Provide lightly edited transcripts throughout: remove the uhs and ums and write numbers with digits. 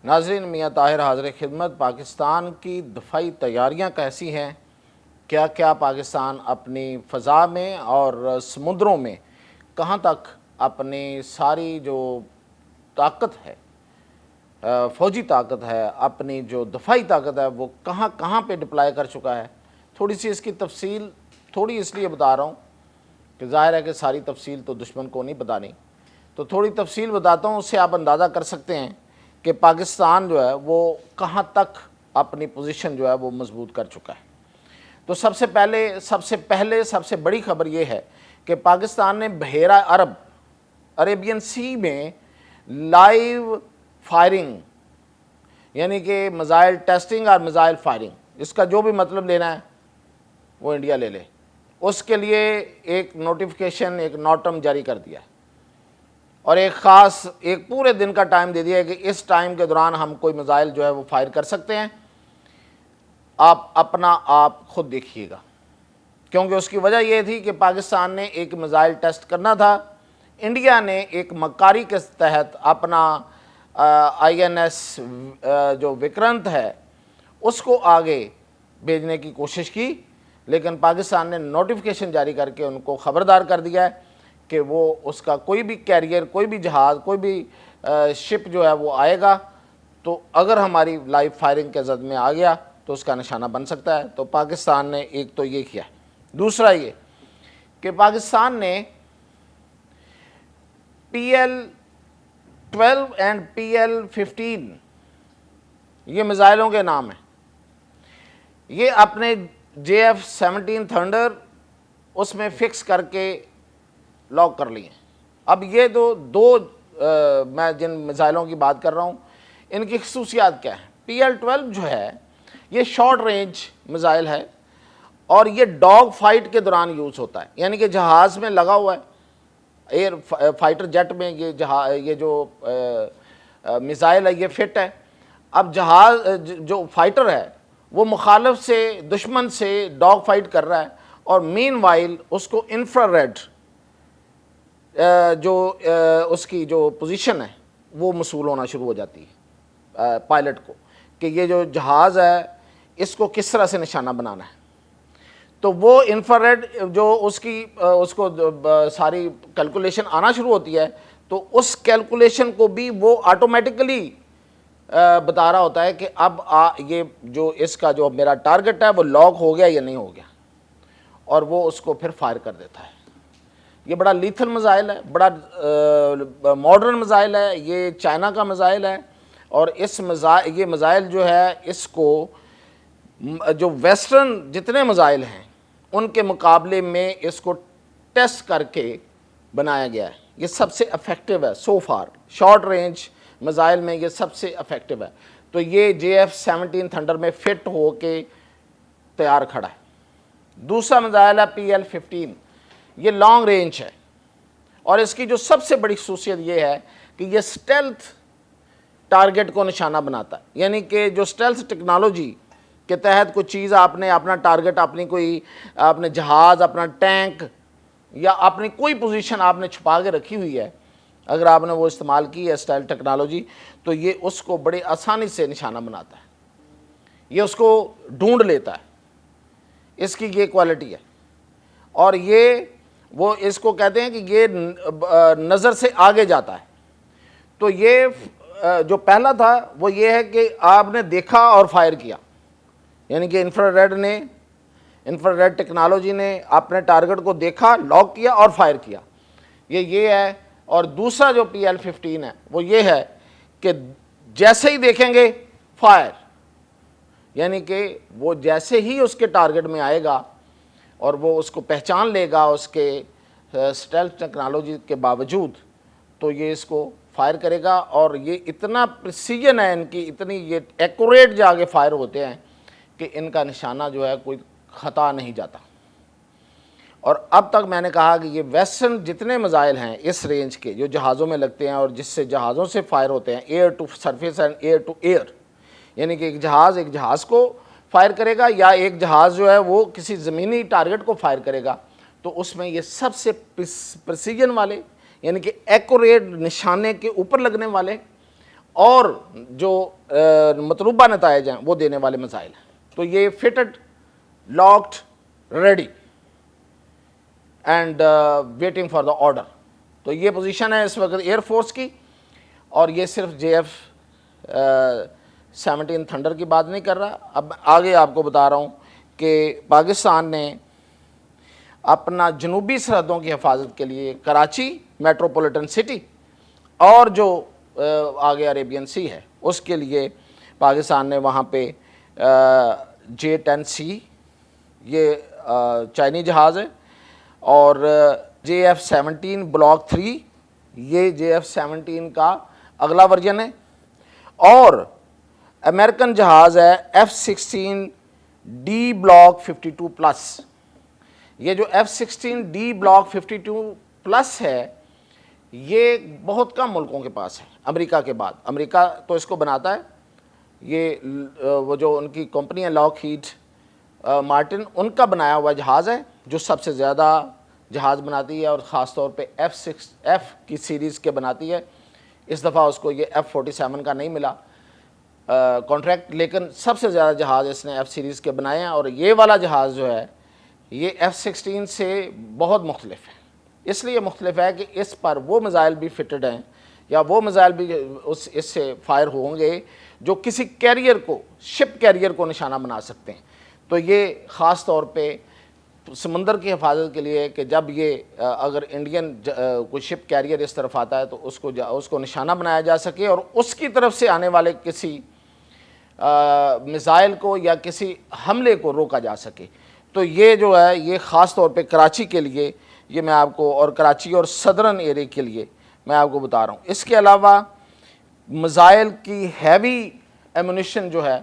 ناظرین، میاں طاہر حاضر خدمت۔ پاکستان کی دفاعی تیاریاں کیسی ہیں؟ کیا کیا پاکستان اپنی فضا میں اور سمندروں میں کہاں تک اپنی ساری جو طاقت ہے، فوجی طاقت ہے، اپنی جو دفاعی طاقت ہے، وہ کہاں کہاں پہ ڈپلائی کر چکا ہے؟ تھوڑی سی اس کی تفصیل تھوڑی اس لیے بتا رہا ہوں کہ ظاہر ہے کہ ساری تفصیل تو دشمن کو نہیں بتانی، تو تھوڑی تفصیل بتاتا ہوں، اس سے آپ اندازہ کر سکتے ہیں کہ پاکستان جو ہے وہ کہاں تک اپنی پوزیشن جو ہے وہ مضبوط کر چکا ہے۔ تو سب سے بڑی خبر یہ ہے کہ پاکستان نے بحیرہ عربین سی میں لائیو فائرنگ، یعنی کہ میزائل ٹیسٹنگ اور میزائل فائرنگ، اس کا جو بھی مطلب لینا ہے وہ انڈیا لے لے، اس کے لیے ایک نوٹیفیکیشن، ایک نوٹم جاری کر دیا ہے اور ایک پورے دن کا ٹائم دے دیا ہے کہ اس ٹائم کے دوران ہم کوئی میزائل جو ہے وہ فائر کر سکتے ہیں، آپ خود دیکھیے گا۔ کیونکہ اس کی وجہ یہ تھی کہ پاکستان نے ایک میزائل ٹیسٹ کرنا تھا، انڈیا نے ایک مکاری کے تحت اپنا INS جو وکرانت ہے اس کو آگے بھیجنے کی کوشش کی، لیکن پاکستان نے نوٹیفیکیشن جاری کر کے ان کو خبردار کر دیا ہے کہ وہ اس کا کوئی بھی کیریئر، کوئی بھی جہاز، کوئی بھی شپ جو ہے وہ آئے گا تو اگر ہماری لائیو فائرنگ کے زد میں آ گیا تو اس کا نشانہ بن سکتا ہے۔ تو پاکستان نے ایک تو یہ کیا ہے۔ دوسرا یہ کہ پاکستان نے PL-12 اینڈ PL-15 یہ میزائلوں کے نام ہیں، یہ اپنے JF-17 تھنڈر اس میں فکس کر کے لاک کر لیے ہیں۔ اب یہ دو میں جن میزائلوں کی بات کر رہا ہوں ان کی خصوصیات کیا ہیں؟ PL-12 جو ہے یہ شارٹ رینج میزائل ہے اور یہ ڈاگ فائٹ کے دوران یوز ہوتا ہے، یعنی کہ جہاز میں لگا ہوا ہے، ایئر فائٹر جیٹ میں یہ جو میزائل ہے یہ فٹ ہے۔ اب جہاز جو فائٹر ہے وہ مخالف سے، دشمن سے ڈاگ فائٹ کر رہا ہے اور مین وائل اس کو انفراریڈ جو اس کی جو پوزیشن ہے وہ موصول ہونا شروع ہو جاتی ہے پائلٹ کو کہ یہ جو جہاز ہے اس کو کس طرح سے نشانہ بنانا ہے۔ تو وہ انفراریڈ جو اس کو ساری کیلکولیشن آنا شروع ہوتی ہے تو اس کیلکولیشن کو بھی وہ آٹومیٹکلی بتا رہا ہوتا ہے کہ اب یہ جو اس کا جو میرا ٹارگٹ ہے وہ لاک ہو گیا یا نہیں ہو گیا، اور وہ اس کو پھر فائر کر دیتا ہے۔ یہ بڑا لیتھل میزائل ہے، بڑا ماڈرن میزائل ہے، یہ چائنا کا میزائل ہے، اور یہ میزائل جو ہے اس کو جو ویسٹرن جتنے میزائل ہیں ان کے مقابلے میں اس کو ٹیسٹ کر کے بنایا گیا ہے۔ یہ سب سے افیکٹو ہے سو فار، شارٹ رینج میزائل میں یہ سب سے افیکٹو ہے۔ تو یہ JF-17 تھنڈر میں فٹ ہو کے تیار کھڑا ہے۔ دوسرا میزائل ہے PL-15، یہ لانگ رینج ہے اور اس کی جو سب سے بڑی خصوصیت یہ ہے کہ یہ سٹیلتھ ٹارگٹ کو نشانہ بناتا ہے، یعنی کہ جو سٹیلتھ ٹیکنالوجی کے تحت کوئی چیز آپ نے اپنا ٹارگٹ، اپنے جہاز، اپنا ٹینک یا اپنی کوئی پوزیشن آپ نے چھپا کے رکھی ہوئی ہے، اگر آپ نے وہ استعمال کی ہے سٹیلتھ ٹیکنالوجی تو یہ اس کو بڑے آسانی سے نشانہ بناتا ہے، یہ اس کو ڈھونڈ لیتا ہے، اس کی یہ کوالٹی ہے۔ اور یہ وہ اس کو کہتے ہیں کہ یہ نظر سے آگے جاتا ہے۔ تو یہ جو پہلا تھا وہ یہ ہے کہ آپ نے دیکھا اور فائر کیا، یعنی کہ انفراریڈ ٹیکنالوجی نے اپنے ٹارگٹ کو دیکھا، لاک کیا اور فائر کیا، یہ ہے۔ اور دوسرا جو PL-15 ہے وہ یہ ہے کہ جیسے ہی دیکھیں گے فائر، یعنی کہ وہ جیسے ہی اس کے ٹارگٹ میں آئے گا اور وہ اس کو پہچان لے گا اس کے سٹیلتھ ٹیکنالوجی کے باوجود تو یہ اس کو فائر کرے گا، اور یہ اتنا پریسیجن ہے ان کی، اتنی یہ ایکوریٹ جا کے فائر ہوتے ہیں کہ ان کا نشانہ جو ہے کوئی خطا نہیں جاتا۔ اور اب تک میں نے کہا کہ یہ ویسٹرن جتنے میزائل ہیں اس رینج کے جو جہازوں میں لگتے ہیں اور جس سے جہازوں سے فائر ہوتے ہیں، air to surface and air to air, یعنی کہ ایک جہاز کو فائر کرے گا یا ایک جہاز جو ہے وہ کسی زمینی ٹارگٹ کو فائر کرے گا، تو اس میں یہ سب سے پریسیجن والے، یعنی کہ ایکوریٹ نشانے کے اوپر لگنے والے اور جو مطلوبہ نتائج ہیں وہ دینے والے میزائل ہیں. تو یہ fitted, locked, ready and waiting for the order. تو یہ پوزیشن ہے اس وقت ایئر فورس کی. اور یہ صرف JF-17 تھنڈر کی بات نہیں کر رہا. اب آگے آپ کو بتا رہا ہوں کہ پاکستان نے اپنا جنوبی سرحدوں کی حفاظت کے لیے کراچی میٹروپولیٹن سٹی اور جو آگے عریبین سی ہے اس کے لیے پاکستان نے وہاں پہ J-10C یہ چائنی جہاز ہے، اور JF-17 بلاک 3 یہ JF-17 کا اگلا ورژن ہے، اور امریکن جہاز ہے F-16D بلاک 52+. یہ جو F-16D بلاک 52+ ہے یہ بہت کم ملکوں کے پاس ہے امریکہ کے بعد. امریکہ تو اس کو بناتا ہے، یہ وہ جو ان کی کمپنی ہے لاک ہیڈ مارٹن، ان کا بنایا ہوا جہاز ہے جو سب سے زیادہ جہاز بناتی ہے، اور خاص طور پہ F کی سیریز کے بناتی ہے. اس دفعہ اس کو یہ F-47 کا نہیں ملا کانٹریکٹ، لیکن سب سے زیادہ جہاز اس نے F سیریز کے بنائے ہیں. اور یہ والا جہاز جو ہے یہ F-16 سے بہت مختلف ہے. اس لیے مختلف ہے کہ اس پر وہ میزائل بھی فٹڈ ہیں، یا وہ میزائل بھی اس سے فائر ہوں گے جو کسی کیریئر کو، شپ کیریئر کو نشانہ بنا سکتے ہیں. تو یہ خاص طور پہ سمندر کی حفاظت کے لیے کہ جب یہ اگر انڈین کوئی شپ کیریئر اس طرف آتا ہے تو اس کو نشانہ بنایا جا سکے، اور اس کی طرف سے آنے والے کسی میزائل کو یا کسی حملے کو روکا جا سکے. تو یہ جو ہے یہ خاص طور پہ کراچی کے لیے یہ میں آپ کو، اور کراچی اور صدرن ایریا کے لیے میں آپ کو بتا رہا ہوں. اس کے علاوہ میزائل کی ہیوی ایمونیشن جو ہے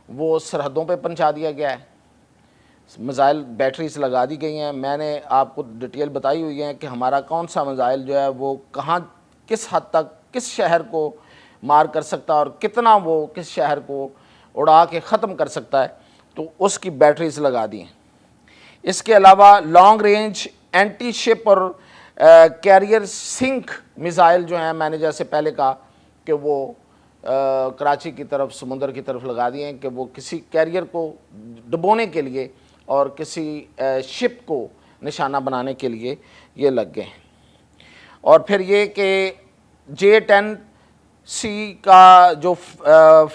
وہ سرحدوں پہ پہنچا دیا گیا ہے. میزائل بیٹریز لگا دی گئی ہیں. میں نے آپ کو ڈیٹیل بتائی ہوئی ہیں کہ ہمارا کون سا میزائل جو ہے وہ کہاں، کس حد تک، کس شہر کو مار کر سکتا ہے، اور کتنا وہ کس شہر کو اڑا کے ختم کر سکتا ہے. تو اس کی بیٹریز لگا دی ہیں. اس کے علاوہ لانگ رینج اینٹی شپ اور کیریئر سنک میزائل جو ہیں، میں نے جیسے پہلے کہا کہ وہ کراچی کی طرف، سمندر کی طرف لگا دیے ہیں کہ وہ کسی کیریئر کو ڈبونے کے لیے اور کسی شپ کو نشانہ بنانے کے لیے یہ لگ گئے ہیں. اور پھر یہ کہ J-10C کا جو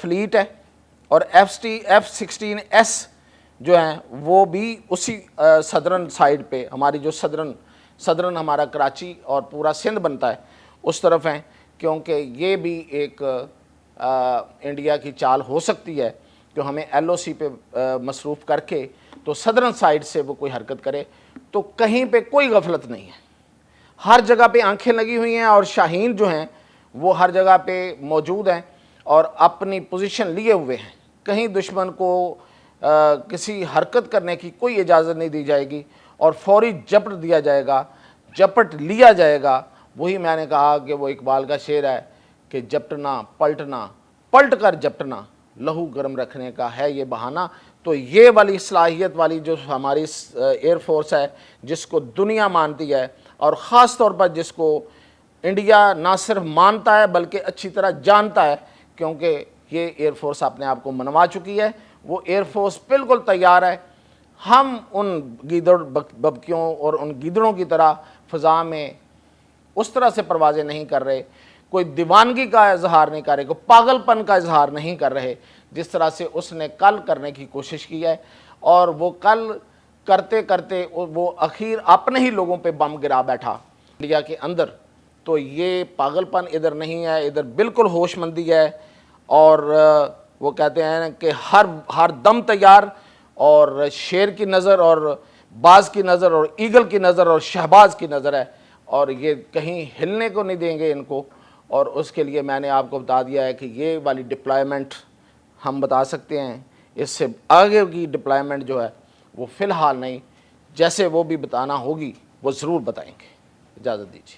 فلیٹ ہے اور F-16S جو ہیں وہ بھی اسی صدرن سائیڈ پہ، ہماری جو صدرن ہمارا کراچی اور پورا سندھ بنتا ہے اس طرف ہیں، کیونکہ یہ بھی ایک انڈیا کی چال ہو سکتی ہے کہ ہمیں LOC پہ مصروف کر کے تو صدرن سائیڈ سے وہ کوئی حرکت کرے. تو کہیں پہ کوئی غفلت نہیں ہے، ہر جگہ پہ آنکھیں لگی ہوئی ہیں، اور شاہین جو ہیں وہ ہر جگہ پہ موجود ہیں اور اپنی پوزیشن لیے ہوئے ہیں. کہیں دشمن کو کسی حرکت کرنے کی کوئی اجازت نہیں دی جائے گی، اور فوری جپٹ دیا جائے گا، جپٹ لیا جائے گا. وہی میں نے کہا کہ وہ اقبال کا شعر ہے کہ جپٹنا پلٹنا، پلٹ کر جپٹنا، لہو گرم رکھنے کا ہے یہ بہانہ. تو یہ والی صلاحیت والی جو ہماری ایئر فورس ہے، جس کو دنیا مانتی ہے، اور خاص طور پر جس کو انڈیا نہ صرف مانتا ہے بلکہ اچھی طرح جانتا ہے، کیونکہ یہ ایئر فورس اپنے آپ کو منوا چکی ہے. وہ ایئر فورس بالکل تیار ہے. ہم ان گیدڑ ببکیوں اور ان گیدڑوں کی طرح فضا میں اس طرح سے پروازیں نہیں کر رہے، کوئی دیوانگی کا اظہار نہیں کر رہے، کوئی پاگل پن کا اظہار نہیں کر رہے، جس طرح سے اس نے کل کرنے کی کوشش کی ہے. اور وہ کل کرتے کرتے وہ اخیر اپنے ہی لوگوں پہ بم گرا بیٹھا انڈیا کے اندر. تو یہ پاگل پن ادھر نہیں ہے، ادھر بالکل ہوش مندی ہے. اور وہ کہتے ہیں کہ ہر دم تیار، اور شیر کی نظر اور باز کی نظر اور ایگل کی نظر اور شہباز کی نظر ہے، اور یہ کہیں ہلنے کو نہیں دیں گے ان کو. اور اس کے لیے میں نے آپ کو بتا دیا ہے کہ یہ والی ڈپلائمنٹ ہم بتا سکتے ہیں، اس سے آگے کی ڈپلائمنٹ جو ہے وہ فی الحال نہیں. جیسے وہ بھی بتانا ہوگی وہ ضرور بتائیں گے. اجازت دیجیے.